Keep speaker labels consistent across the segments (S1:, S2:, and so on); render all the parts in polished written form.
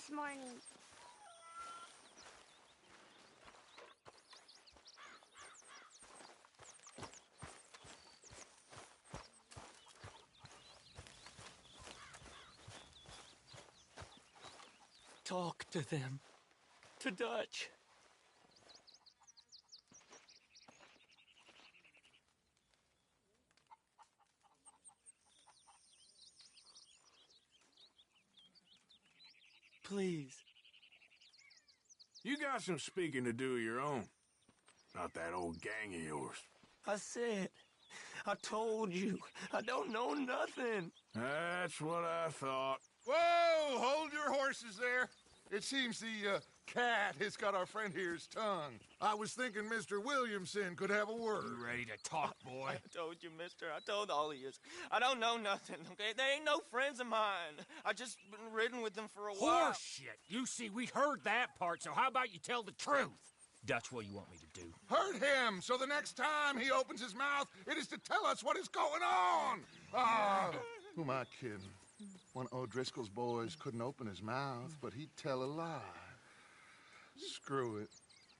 S1: this morning.
S2: Talk to them. To Dutch. Please.
S3: You got some speaking to do of your own. Not that old gang of yours.
S2: I said, I told you, I don't know nothing.
S3: That's what I thought.
S4: Whoa! Hold your horses there. It seems the cat has got our friend here's tongue. I was thinking Mr. Williamson could have a word.
S5: You ready to talk, boy?
S2: I told you, mister. I told all of you. I don't know nothing, okay? They ain't no friends of mine. I just been ridden with them for a while.
S5: Horse shit. You see, we heard that part, so how about you tell the truth? Dutch, what do you want me to do?
S4: Hurt him, so the next time he opens his mouth, it is to tell us what is going on. Ah, who am I kidding? One of O'Driscoll's boys couldn't open his mouth, but he'd tell a lie. Screw it.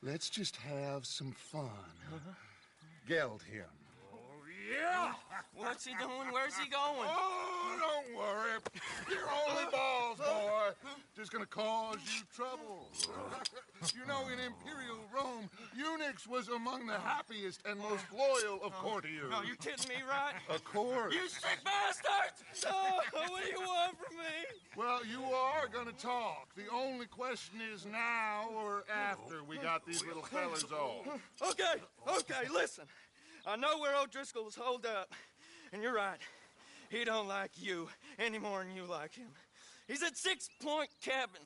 S4: Let's just have some fun. Geld him.
S5: Oh, yeah!
S2: What's he doing? Where's he going?
S4: Oh, don't worry. You're only balls, boy. Just gonna cause you trouble. You know, in Imperial Rome, eunuchs was among the happiest and most loyal of courtiers.
S2: No, you kidding me, right?
S4: Of course.
S2: You sick bastards! Oh, what do you want from me?
S4: Well, you are gonna talk. The only question is now or after we got these little fellas off.
S2: Okay, listen. I know where O'Driscoll is holed up, and you're right. He don't like you any more than you like him. He's at 6 Point Cabin.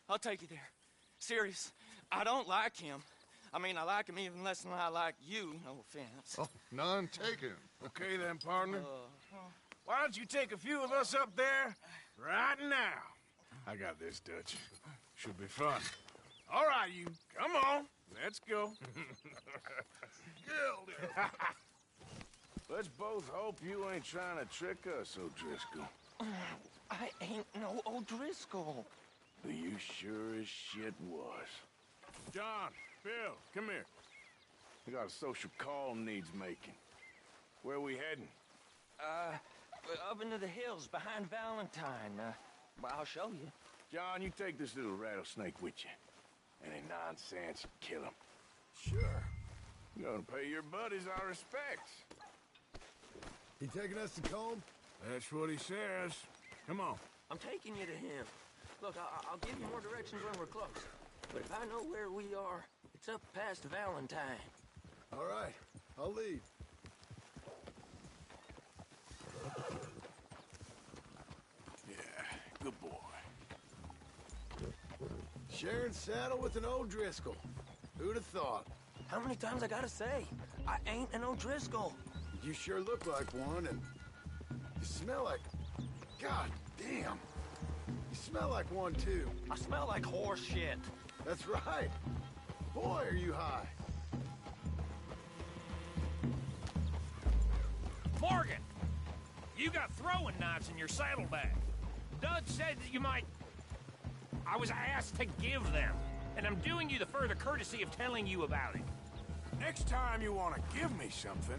S2: I'll take you there. Serious. I don't like him. I mean, I like him even less than I like you, no offense.
S4: Oh, none taken.
S3: Okay then, partner. Why don't you take a few of us up there right now? I got this, Dutch. Should be fun. All right, you. Come on. Let's go. Let's both hope you ain't trying to trick us, O'Driscoll.
S2: I ain't no O'Driscoll.
S3: You sure as shit was. John, Bill, come here. We got a social call needs making. Where we heading?
S2: Up into the hills behind Valentine. Well, I'll show you.
S3: John, you take this little rattlesnake with you. Any nonsense, kill him.
S6: Sure.
S3: You're gonna pay your buddies our respects.
S6: He taking us to Combe?
S3: That's what he says. Come on.
S2: I'm taking you to him. Look, I'll give you more directions when we're close. But if I know where we are, it's up past Valentine.
S6: All right, I'll lead.
S3: Yeah, good boy.
S6: Sharing saddle with an O'Driscoll. Who'd have thought?
S2: How many times I gotta say? I ain't an O'Driscoll.
S6: You sure look like one, and you smell like... God damn. You smell like one, too.
S2: I smell like horse shit.
S6: That's right. Boy, are you high.
S5: Morgan! You got throwing knives in your saddlebag. Dutch said that you might... I was asked to give them, and I'm doing you the further courtesy of telling you about it.
S3: Next time you want to give me something,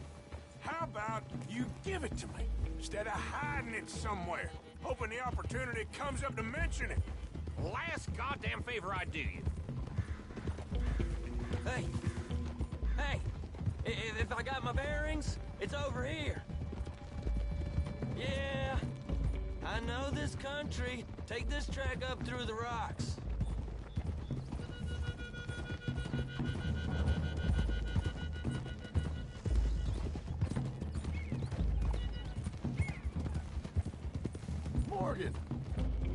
S3: how about you give it to me, instead of hiding it somewhere, hoping the opportunity comes up to mention it?
S5: Last goddamn favor I do you.
S2: Hey, if I got my bearings, it's over here. Yeah, I know this country. Take this track up through the rocks.
S6: Morgan,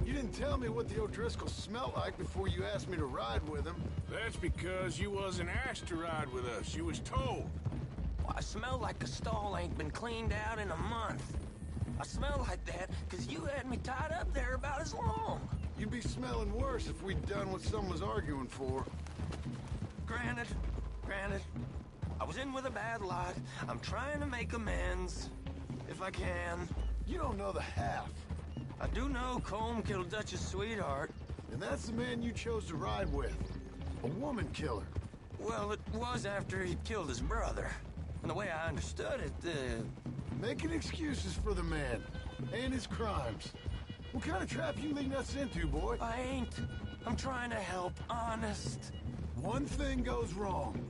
S6: you didn't tell me what the O'Driscoll smelled like before you asked me to ride with him.
S3: That's because you wasn't asked to ride with us. You was told.
S2: Well, I smell like a stall ain't been cleaned out in a month. I smell like that because you had me tied up there about as long.
S6: You'd be smelling worse if we'd done what someone was arguing for.
S2: Granted. I was in with a bad lot. I'm trying to make amends, if I can.
S6: You don't know the half.
S2: I do know Colm killed Dutch's sweetheart.
S6: And that's the man you chose to ride with. A woman killer.
S2: Well, it was after he killed his brother. And the way I understood it,
S6: Making excuses for the man and his crimes. What kind of trap you leading us into, boy?
S2: I ain't. I'm trying to help, honest.
S6: One thing goes wrong.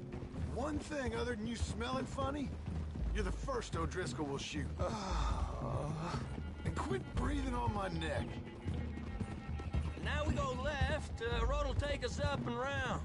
S6: One thing other than you smelling funny, you're the first O'Driscoll will shoot. And quit breathing on my neck.
S2: Now we go left. Road will take us up and round.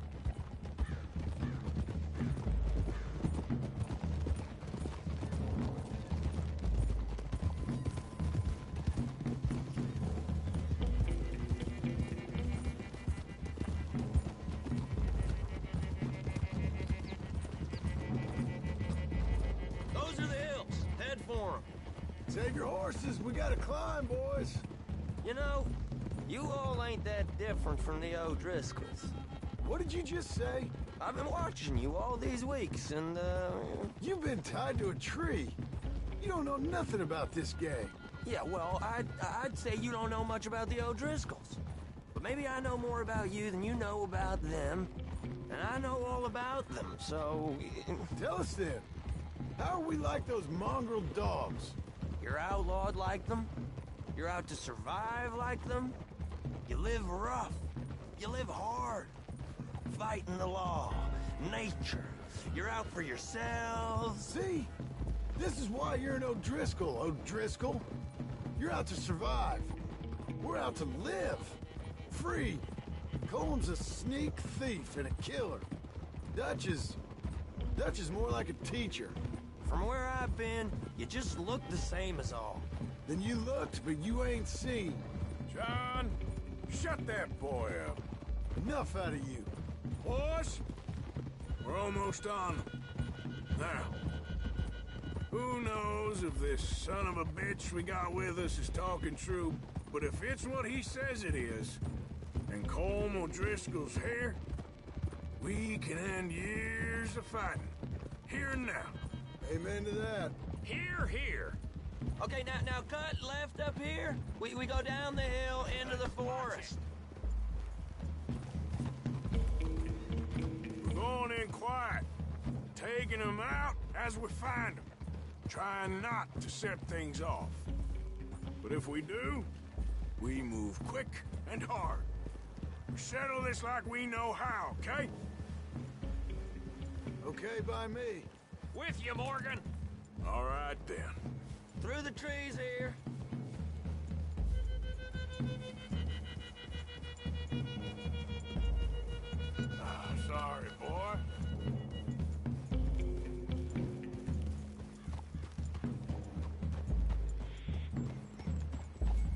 S2: Those are the hills. Head for them.
S6: Save your horses. We gotta climb, boys.
S2: You know, you all ain't that different from the O'Driscolls.
S6: What did you just say?
S2: I've been watching you all these weeks, and,
S6: You've been tied to a tree. You don't know nothing about this gang.
S2: yeah, well, I'd say you don't know much about the O'Driscolls. But maybe I know more about you than you know about them. And I know all about them, so...
S6: Tell us then. How are we like those mongrel dogs?
S2: You're outlawed like them. You're out to survive like them. You live rough. You live hard. Fighting the law, nature. You're out for yourselves.
S6: See? This is why you're an O'Driscoll, O'Driscoll. You're out to survive. We're out to live. Free. Colm's a sneak thief and a killer. Dutch is more like a teacher.
S2: From where I've been, you just look the same as all.
S6: Then you looked, but you ain't seen.
S3: John, shut that boy up.
S6: Enough out of you.
S3: Boys, we're almost on. Now, who knows if this son of a bitch we got with us is talking true, but if it's what he says it is, and Colm O'Driscoll's here, we can end years of fighting. Here and now.
S6: Amen to that.
S5: Here, here.
S2: Okay, now cut left up here. We go down the hill into the forest.
S3: We're going in quiet, taking them out as we find them, trying not to set things off. But if we do, we move quick and hard. We settle this like we know how, okay?
S6: Okay by me.
S5: With you, Morgan.
S3: All right, then.
S2: Through the trees here.
S3: Sorry, boy.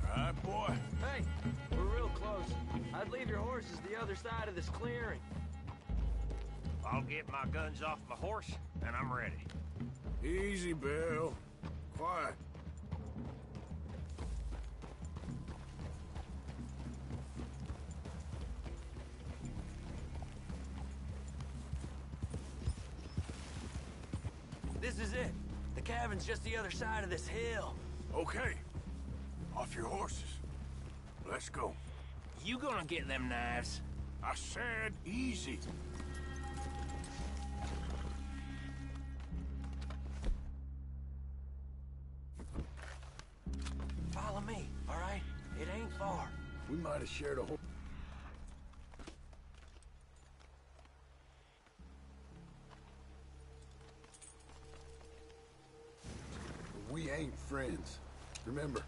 S3: All right, boy.
S2: Hey, we're real close. I'd leave your horses the other side of this clearing.
S5: I'll get my guns off my horse, and I'm ready.
S3: Easy, Bill. Quiet.
S2: This is it. The cabin's just the other side of this hill.
S3: Okay. Off your horses. Let's go.
S5: You gonna get them knives?
S3: I said easy.
S2: Follow me, all right? It ain't far.
S6: We might have shared a whole... We ain't friends. Remember,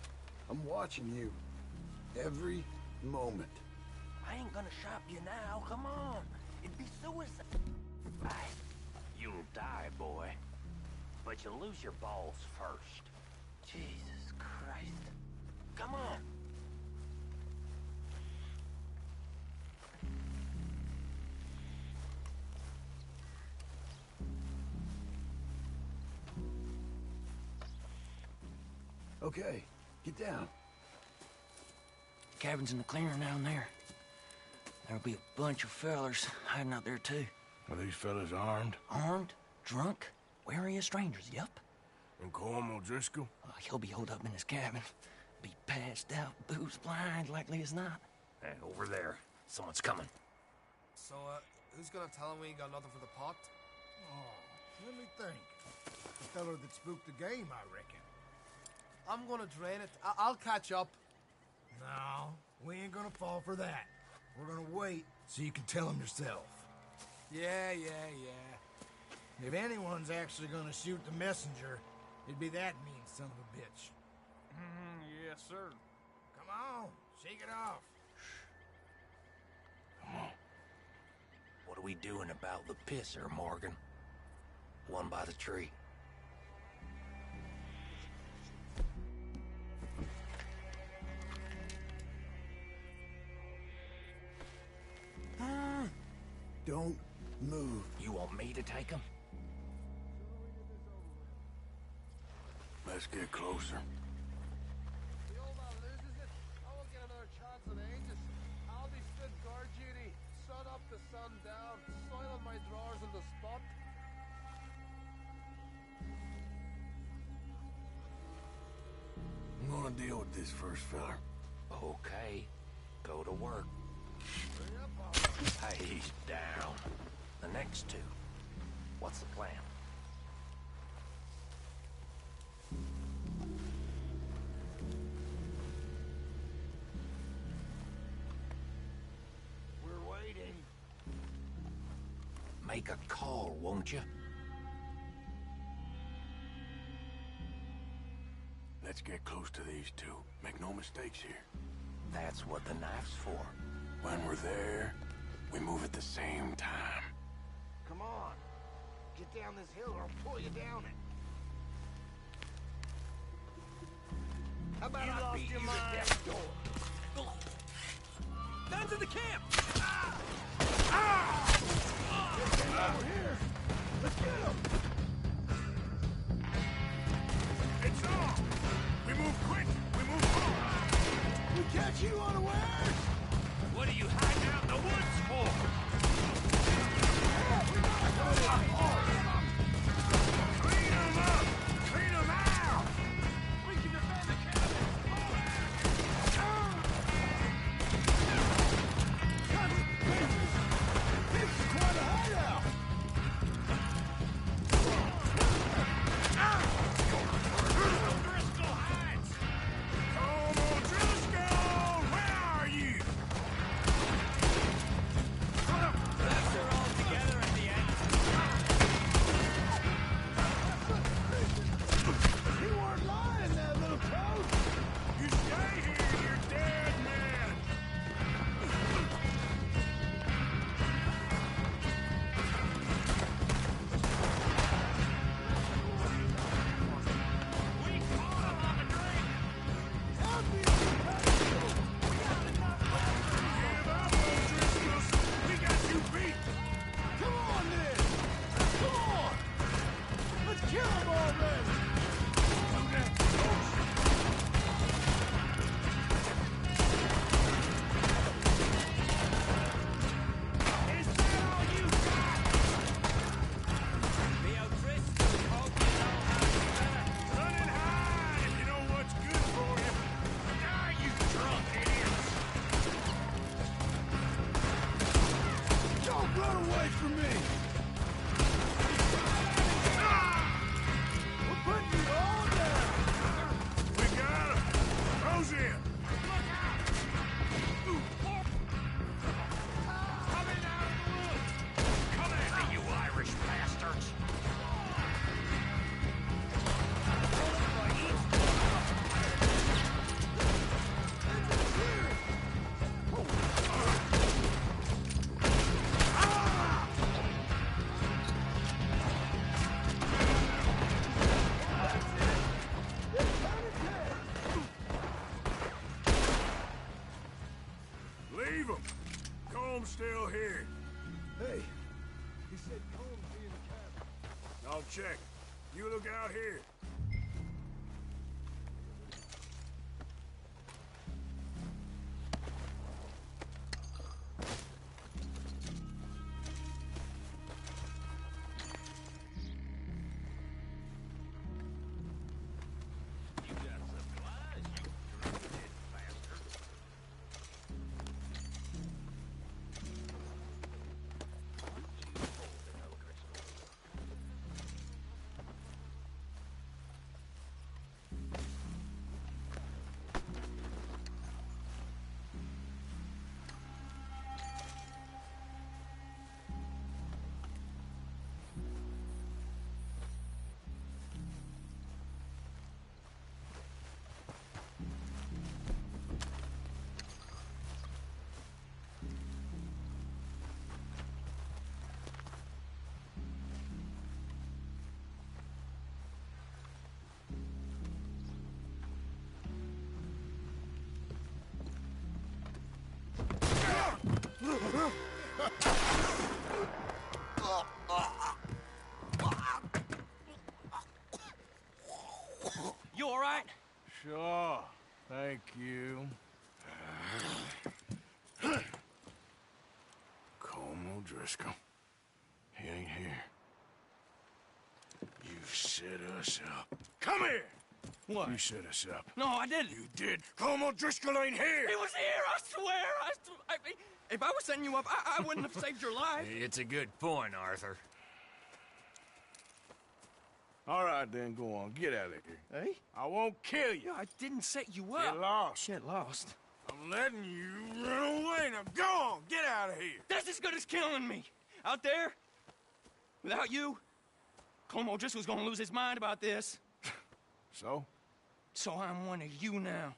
S6: I'm watching you. Every moment.
S2: I ain't gonna shop you now, come on. It'd be suicide.
S5: You'll die, boy. But you'll lose your balls first.
S2: Jesus Christ. Come on.
S6: Okay, get down.
S2: Cabin's in the clearing down there. There'll be a bunch of fellers hiding out there, too.
S3: Are these fellas armed?
S2: Armed, drunk, wary of strangers, yep.
S3: And Colm O'Driscoll?
S2: He'll be holed up in his cabin. Be passed out, booze blind, likely as not.
S5: Hey, over there. Someone's coming.
S1: So, who's gonna tell him we ain't got nothing for the pot?
S6: Oh, let me think. The feller that spooked the game, I reckon.
S1: I'm gonna drain it. I'll catch up.
S6: No, we ain't gonna fall for that. We're gonna wait so you can tell him yourself. Yeah. If anyone's actually gonna shoot the messenger, it'd be that mean son of a bitch.
S3: Yes, sir.
S6: Come on, shake it off.
S5: What are we doing about the pisser, Morgan? One by the tree.
S6: Don't move.
S5: You want me to take him?
S3: Let's get closer.
S1: The old man loses it. I won't get another chance in ages. I'll be stood guard duty, sun up to sun down, soiling my drawers on the spot.
S3: I'm gonna deal with this first fella.
S5: Okay. Go to work. Hey, he's down. The next two. What's the plan?
S3: We're waiting.
S5: Make a call, won't you?
S3: Let's get close to these two. Make no mistakes here.
S5: That's what the knife's for.
S3: When we're there, we move at the same time.
S6: Come on. Get down this hill or I'll pull you down it. How about I beat you to death door?
S5: Down to the camp!
S6: Over here. Let's get him.
S3: It's on! We move quick! We move far!
S6: We catch you unawares.
S5: What are you hiding out in the woods for?
S3: Clean them up! Clean them out!
S5: We can defend the cabin!
S6: This is quite a hideout.
S5: Driscoll hides!
S3: Come on, Driscoll! Where are you?
S5: They're all together at the end.
S6: You weren't lying, that little toad.
S3: You stay here, you're dead man!
S5: We caught him on the drink!
S3: Give up, O'Driscolls! We got you beat!
S6: Come on, then. Come on. Let's kill him already.
S5: Is that all you got? The O'Driscolls hope you know how to better.
S3: Run and hide if you know what's good for you!
S5: Ah, you drunk idiots!
S6: Don't run away from me. We're putting you all down.
S3: We got him! Throws in!
S5: Coming out of the woods! Come at me, you Irish bastards!
S3: Leave him! Comb's still here.
S6: Hey, he said Combs be in the cabin.
S3: I'll check. You look out here.
S5: You got supplies, you
S3: Sure. Thank you. Colm O'Driscoll. He ain't here. You set us up. Come here!
S2: What?
S3: You set us up.
S2: No, I didn't.
S3: You did. Colm O'Driscoll ain't here!
S2: He was here, I swear! If I was setting you up, I wouldn't have saved your life.
S5: It's a good point, Arthur.
S3: All right, then, go on. Get out of here.
S2: Hey?
S3: I won't kill you.
S2: I didn't set you up.
S3: Get lost.
S2: Get lost.
S3: I'm letting you run away. Now go on. Get out of here.
S2: That's as good as killing me. Out there, without you, Colm O'Driscoll's gonna lose his mind about this.
S3: So?
S2: So I'm one of you now.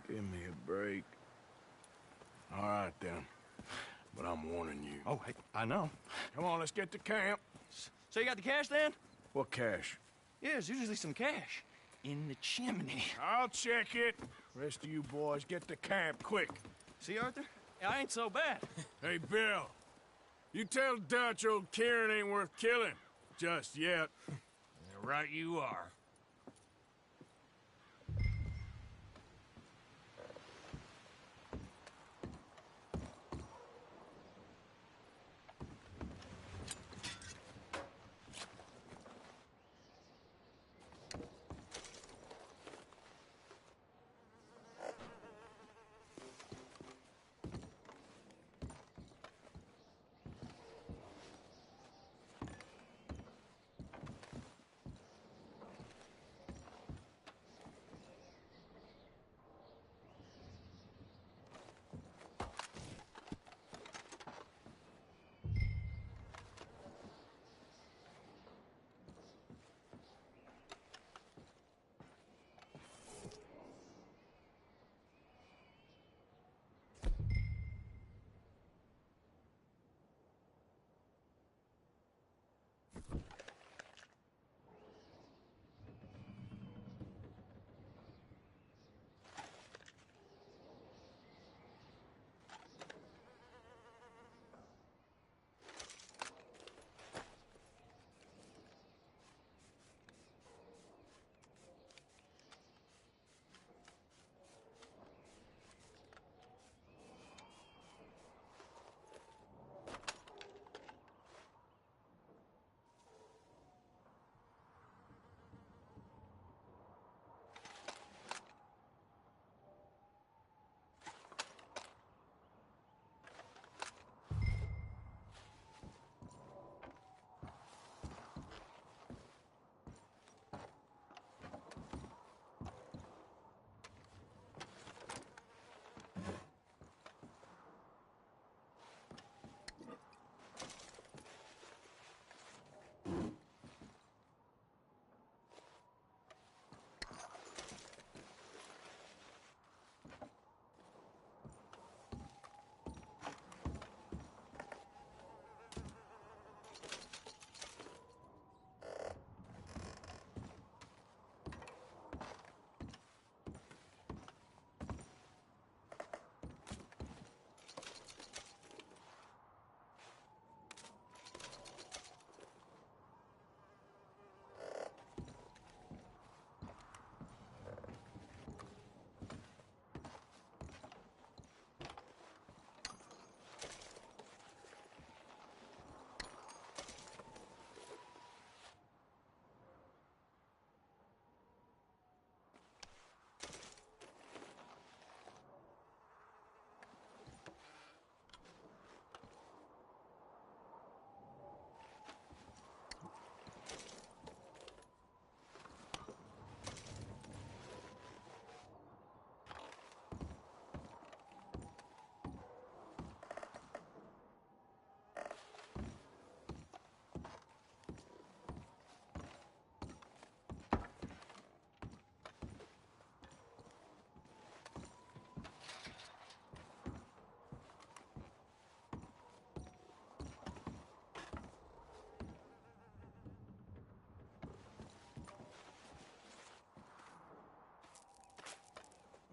S3: Give me a break. All right, then. But I'm warning you.
S2: Oh, I know.
S3: Come on, let's get to camp.
S2: So you got the cash then?
S3: What cash?
S2: Yeah, there's usually some cash. In the chimney.
S3: I'll check it. Rest of you boys, get to camp, quick.
S2: See, Arthur? I ain't so bad.
S3: Hey, Bill. You tell Dutch old Kieran ain't worth killing. Just yet.
S5: Right you are.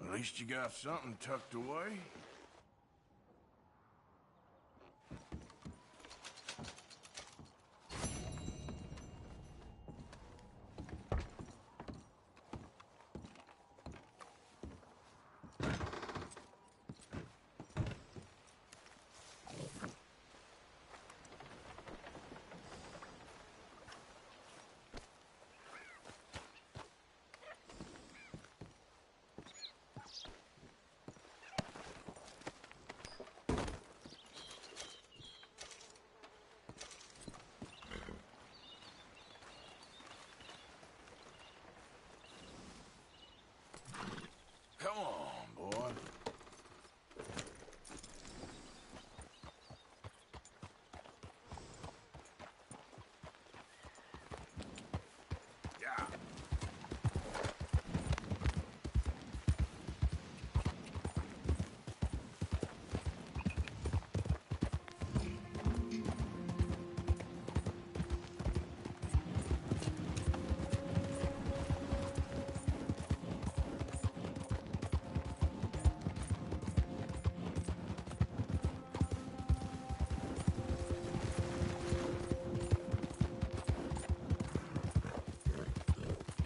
S3: At least you got something tucked away.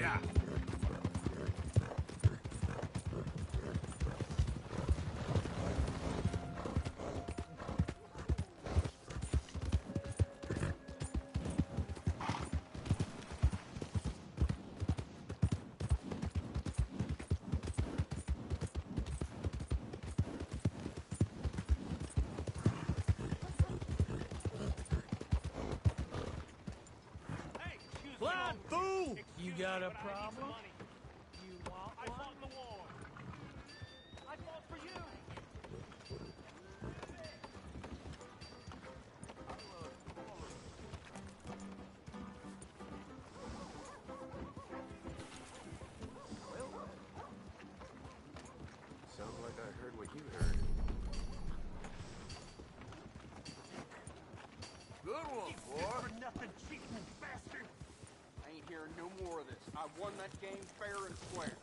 S3: ya.
S5: Blind fool! You got a problem? You want one? I fought in the war. I fought for you.
S3: Sounds like I heard what you heard.
S1: Good one, boy.
S5: For nothing, cheating bastard.
S7: I ain't hearing no more of this. I won that game fair and square.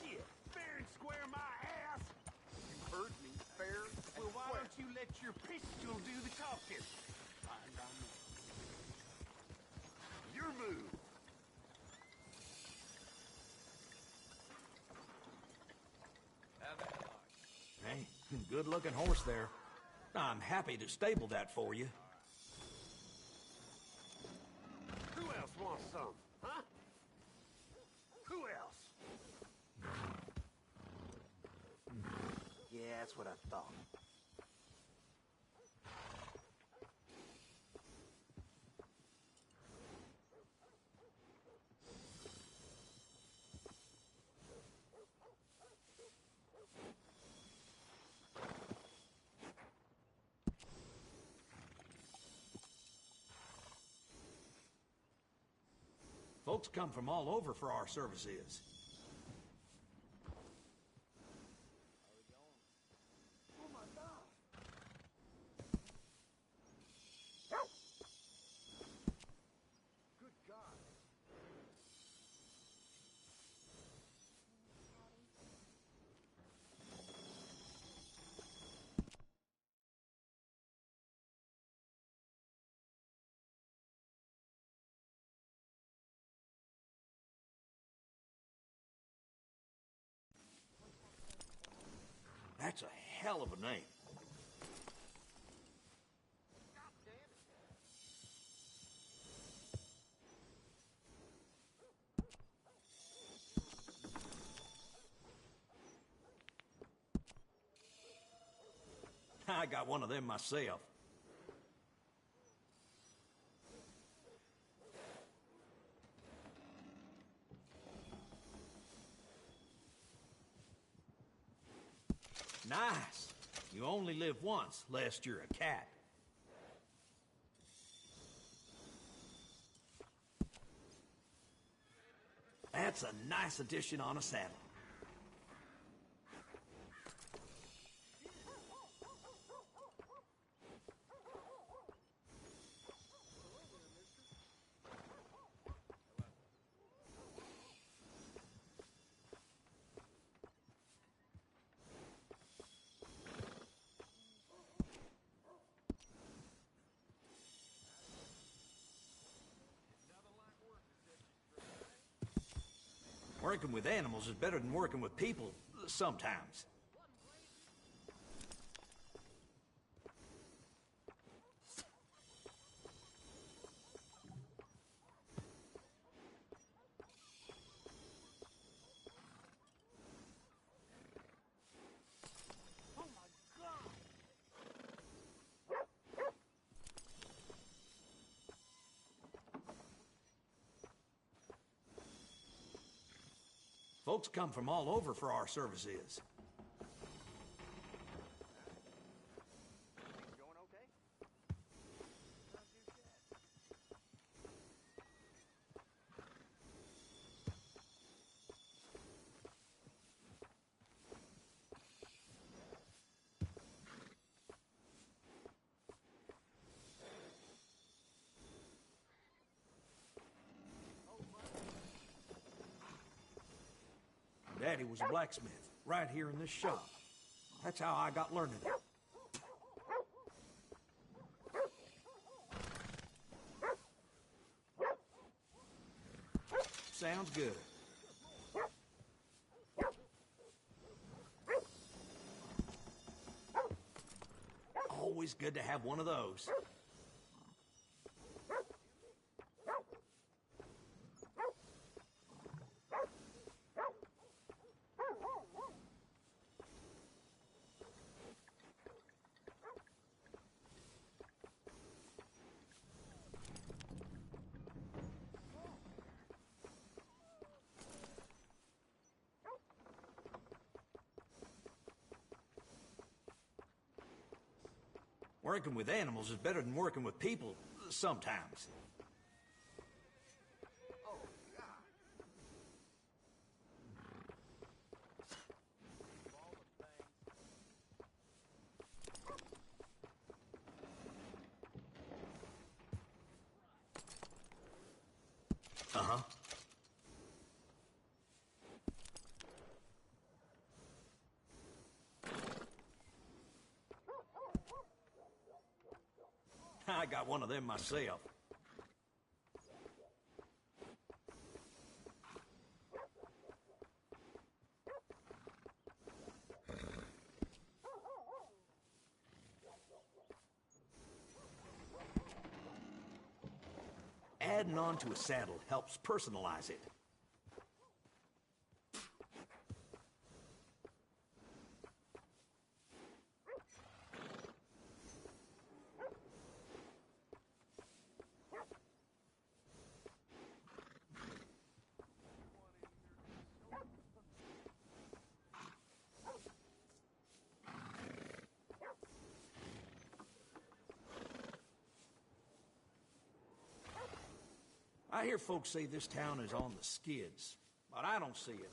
S5: Shit, fair and square my ass.
S7: You heard me, fair and
S5: Well, why
S7: square.
S5: don't you let your pistol do the talking?
S7: Fine by me.
S1: Your move.
S8: Hey, good-looking horse there. I'm happy to stable that for you.
S1: Who else wants some? Huh? Who else?
S7: Yeah, that's what I thought.
S8: Folks come from all over for our services. That's a hell of a name. I got one of them myself. Nice. You only live once, lest you're a cat. That's a nice addition on a saddle. Working with animals is better than working with people, sometimes. Folks come from all over for our services.
S7: Going okay?
S8: Daddy was a blacksmith, right here in this shop. That's how I got learning it. Sounds good. Always good to have one of those. Working with animals is better than working with people sometimes. Uh-huh. I got one of them myself. Adding on to a saddle helps personalize it. I hear folks say this town is on the skids, but I don't see it.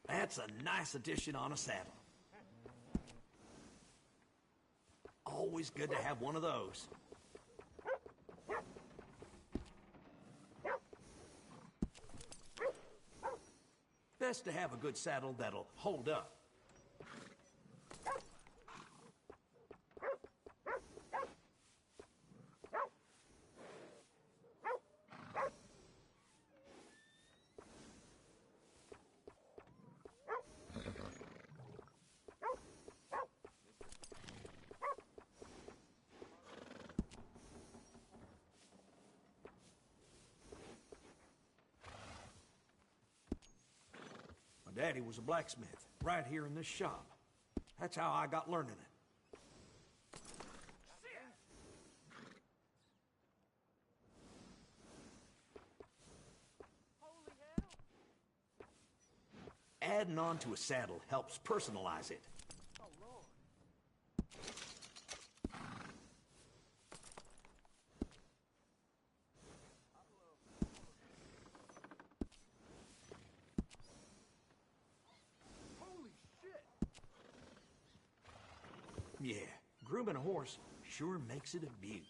S8: That's a nice addition on a saddle. Always good to have one of those. Best to have a good saddle that'll hold up. Daddy was a blacksmith, right here in this shop. That's how I got learning it. Adding on to a saddle helps personalize it. Yeah, grooming a horse sure makes it a beaut.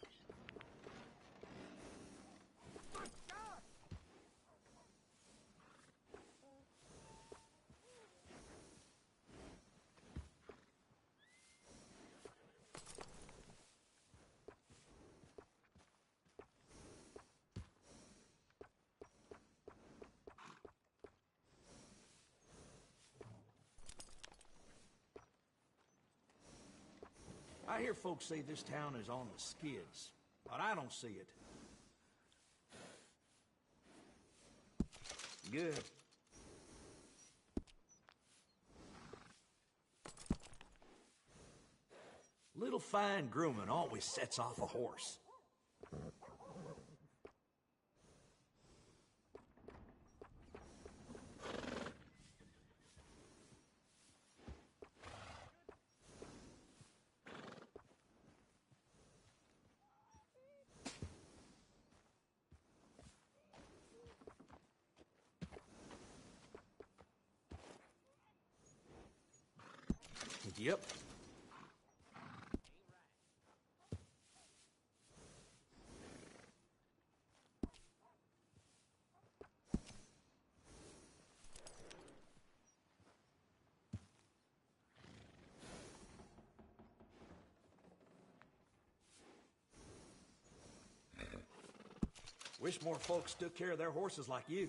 S8: I hear folks say this town is on the skids, but I don't see it. Good. Little fine grooming always sets off a horse. Yep. Wish more folks took care of their horses like you.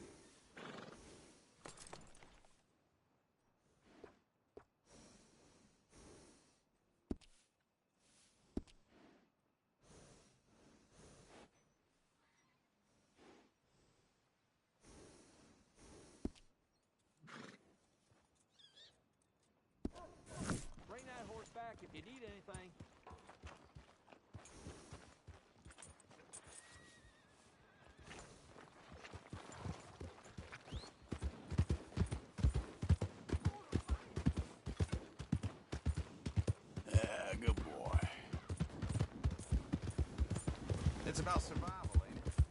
S7: Bring that horse back if you need anything.
S3: Yeah, good boy.
S6: It's about survival, ain't it?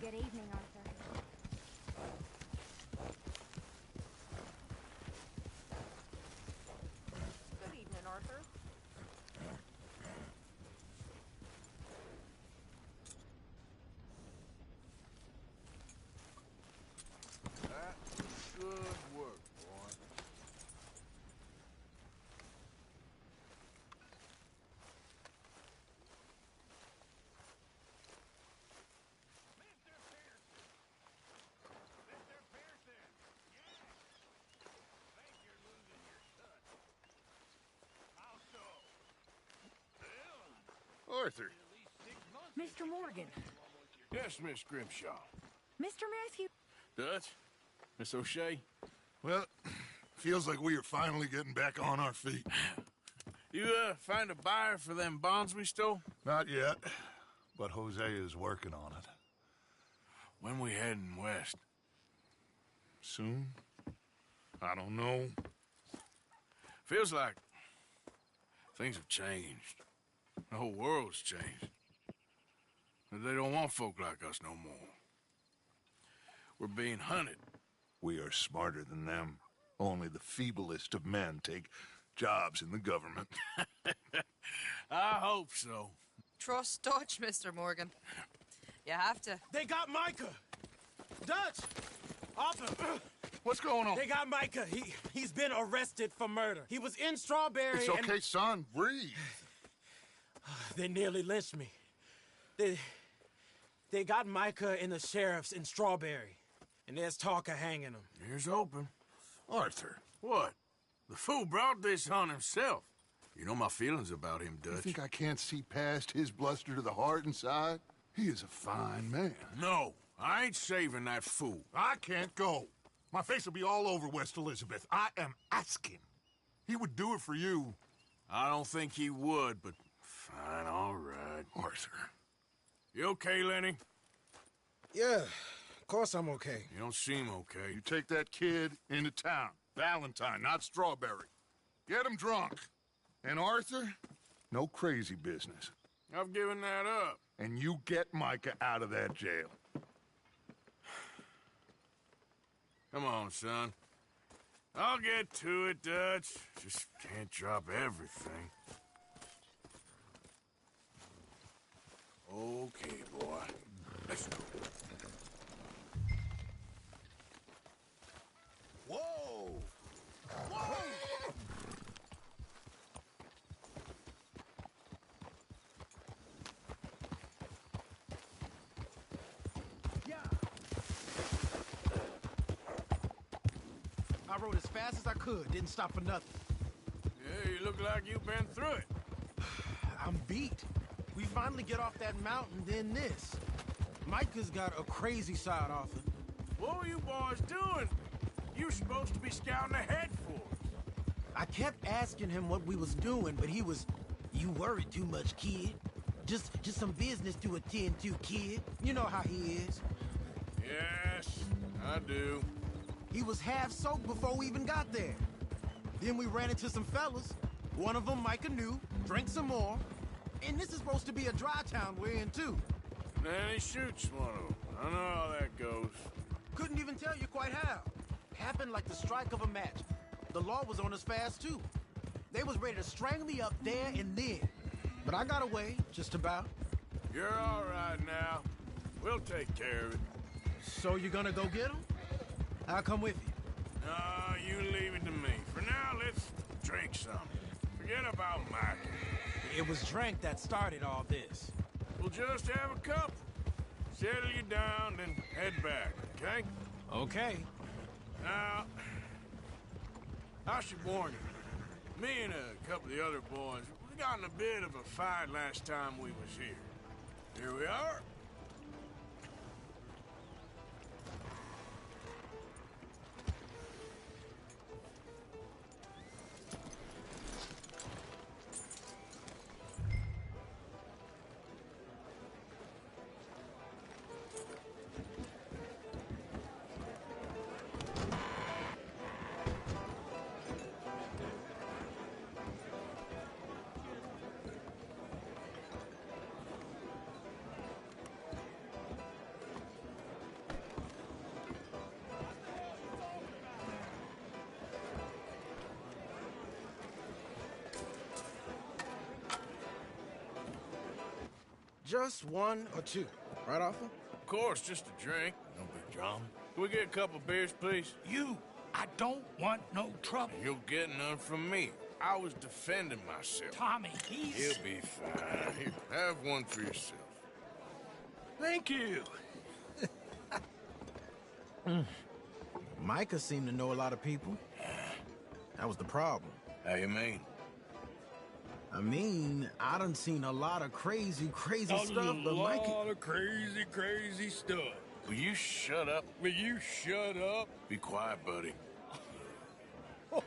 S9: Good evening, Arthur.
S10: Good evening, Arthur.
S4: That's good work, boy.
S3: Arthur.
S9: Mr. Morgan.
S3: Yes, Miss Grimshaw.
S9: Mr. Matthew.
S3: Dutch? Miss O'Shea?
S4: Well, feels like we are finally getting back on our feet.
S3: You, find a buyer for them bonds we stole?
S4: Not yet, but Hosea is working on it.
S3: When we heading west?
S4: Soon? I don't know.
S3: Feels like things have changed. The whole world's changed. They don't want folk like us no more. We're being hunted.
S4: We are smarter than them. Only the feeblest of men take jobs in the government.
S3: I hope so.
S10: Trust Dutch, Mr. Morgan. You have to.
S11: They got Micah! Dutch! Arthur!
S4: What's going on?
S11: They got Micah. He's been arrested for murder. He was in Strawberry
S4: It's okay, son. Breathe.
S11: They nearly lynched me. They got Micah and the sheriffs in Strawberry. And there's talk of hanging him.
S3: Here's open.
S4: Arthur.
S3: What? The fool brought this on himself. You know my feelings about him,
S4: You
S3: Dutch.
S4: think I can't see past his bluster to the heart inside? He is a fine man.
S3: No, I ain't saving that fool.
S4: I can't go. My face will be all over West Elizabeth. I am asking. He would do it for you.
S3: I don't think he would, but fine, all right.
S4: Arthur.
S3: You okay, Lenny?
S11: Yeah, of course I'm okay.
S3: You don't seem okay.
S4: You take that kid into town. Valentine, not Strawberry. Get him drunk. And Arthur, no crazy business.
S3: I've given that up.
S4: And you get Micah out of that jail.
S3: Come on, son. I'll get to it, Dutch. Just can't drop everything. Okay, boy. Let's go.
S4: Whoa! Whoa!
S6: rode as fast as I could, didn't stop for nothing.
S3: Yeah, you look like you've been through it.
S6: I'm beat. We finally get off that mountain, then this. Micah's got a crazy side off him.
S3: What were you boys doing? You were supposed to be scouting ahead for us.
S6: I kept asking him what we was doing, but he was, "You worry too much, kid. Just some business to attend to, kid. You know how he is."
S3: Yes, I do.
S6: He was half soaked before we even got there. Then we ran into some fellas. One of them Micah knew, drank some more. And this is supposed to be a dry town we're in, too.
S3: Then he shoots one of them. I know how that goes.
S6: Couldn't even tell you quite how. Happened like the strike of a match. The law was on us fast, too. They was ready to strangle me up there and then. But I got away, just about.
S3: You're all right now. We'll take care of it.
S6: So you gonna go get him? I'll come with you.
S3: No, you leave it to me. For now, let's drink something. Forget about Mike.
S11: It was drink that started all this.
S3: We'll just have a couple. Settle you down, then head back, okay?
S11: Okay.
S3: Now, I should warn you. Me and a couple of the other boys, we got in a bit of a fight last time we was here. Here we are.
S6: Just one or two, right, Arthur?
S3: Of course, just a drink. No big drama. Can we get a couple beers, please?
S5: I don't want no trouble.
S3: You'll get none from me. I was defending myself.
S5: Tommy, he's...
S3: He'll be fine. Here, have one for yourself.
S5: Thank you.
S6: Micah seemed to know a lot of people. That was the problem.
S3: How you mean?
S6: I mean, I done seen a lot of crazy stuff, but Micah...
S5: A lot of crazy stuff.
S3: Will you shut up?
S5: Will you shut up?
S3: Be quiet, buddy.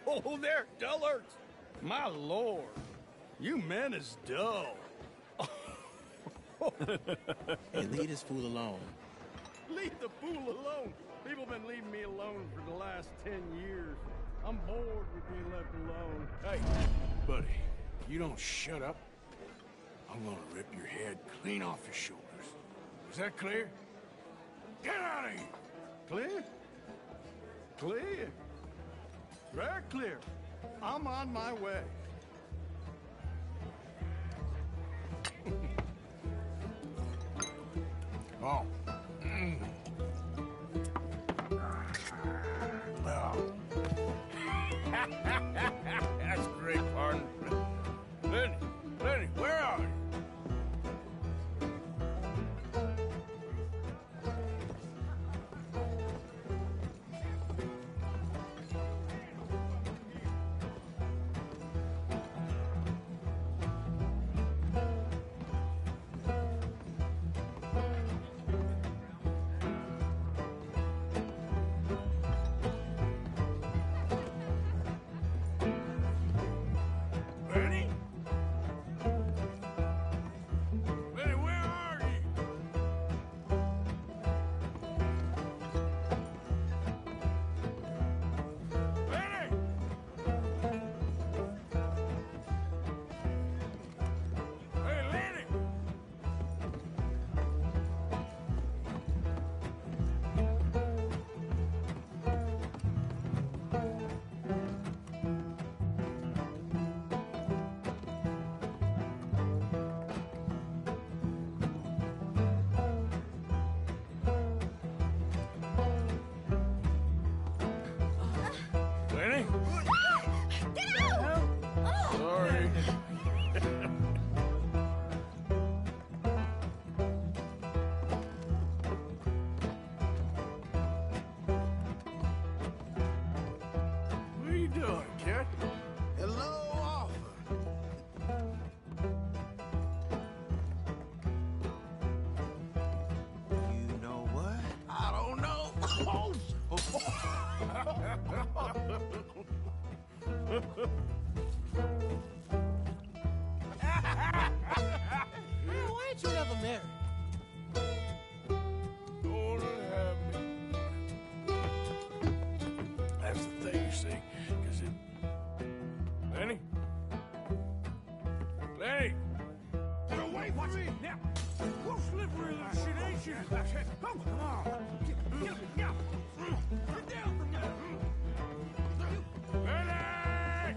S5: Oh, they're dullards. My lord. You men is dull.
S6: Hey, leave this fool alone.
S12: Leave the fool alone. People been leaving me alone for the last 10 years. I'm bored with being left alone.
S3: Hey, buddy, you don't shut up, I'm gonna rip your head clean off your shoulders. Is that clear? Get out of here!
S12: Clear? Clear? Very clear. I'm on my way.
S3: Oh. Well. That's great, pardon. Lenny, where are you?
S11: Why ain't you never married?
S3: Don't have me. That's the thing, you see, because it... Lenny? Lenny! Get away from me! Now, you're slippery as shit, ain't you? Come on! Get down from there! Lenny!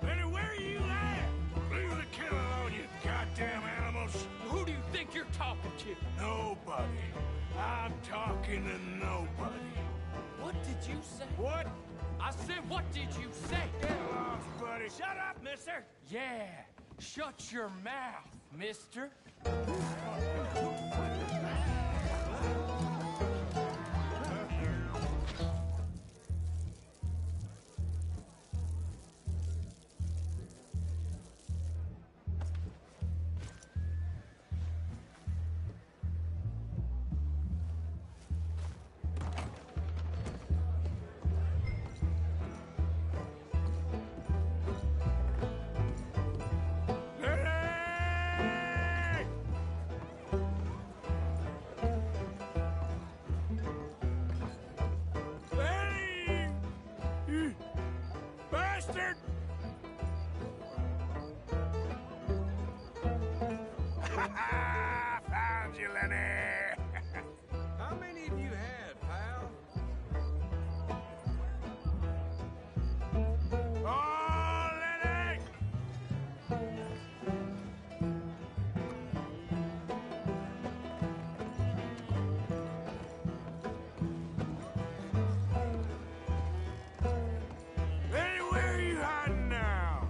S3: Lenny, where are you at? Leave the kid alone, you goddamn animals!
S5: Who do you think you're talking to?
S3: Nobody. I'm talking to nobody.
S5: What did you say?
S3: What?
S5: I said, what did you say?
S3: Get lost, buddy.
S5: Shut up, mister. Yeah, shut your mouth, mister.
S3: Found you, Lenny.
S11: How many of you had, pal?
S3: Oh, Lenny! Lenny, where are you hiding now?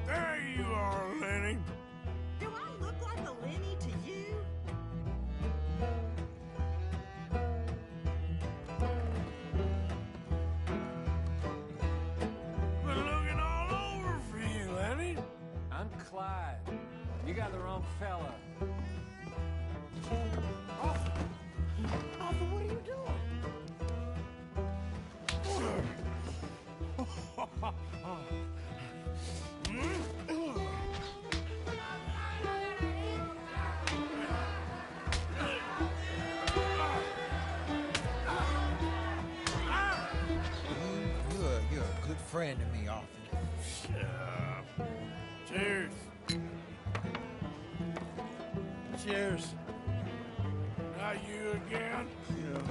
S3: There you are, Lenny.
S13: Do I look like a Lenny to you?
S3: Been looking all over for you, Lenny.
S5: I'm Clyde. You got the wrong fella.
S13: Arthur, what are you doing?
S14: You're a good friend to me, Arthur.
S3: Cheers.
S6: Cheers.
S3: Not you again?
S6: Yeah.